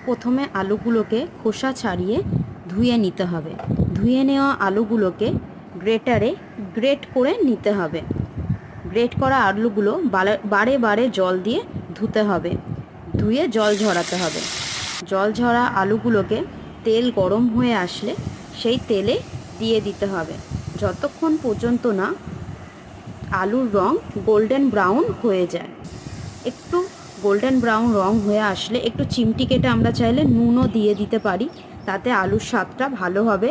প্রথমে আলুগুলোকে খোসা ছাড়িয়ে ধুয়ে নিতে হবে। ধুয়ে নেওয়া আলুগুলোকে গ্রেটারে গ্রেট করে নিতে হবে। গ্রেট করা আলুগুলো বারে বারে জল দিয়ে ধুতে হবে, ধুয়ে জল ঝরাতে হবে। জল ঝরা আলুগুলোকে তেল গরম হয়ে আসলে সেই তেলে দিয়ে দিতে হবে, যতক্ষণ পর্যন্ত না আলুর রং গোল্ডেন ব্রাউন হয়ে যায়। একটু গোল্ডেন ব্রাউন রং হয়ে আসলে একটু চিমটি কেটে আমরা চাইলে নুনও দিয়ে দিতে পারি, তাতে আলুর স্বাদটা ভালো হবে।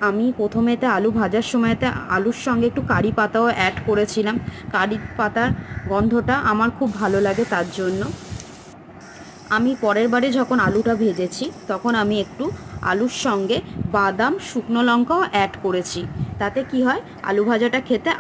আমি প্রথমেতে আলু ভাজার সময়তে আলুর সঙ্গে একটু কারি পাতাও অ্যাড করেছিলাম। কারি পাতার গন্ধটা আমার খুব ভালো লাগে, তার জন্য আমি পরের বারে যখন আলুটা ভেজেছি তখন আমি একটু আলুর সঙ্গে বাদাম, শুকনো লঙ্কাও অ্যাড করেছি। তাতে কি হয়, আলু ভাজাটা খেতে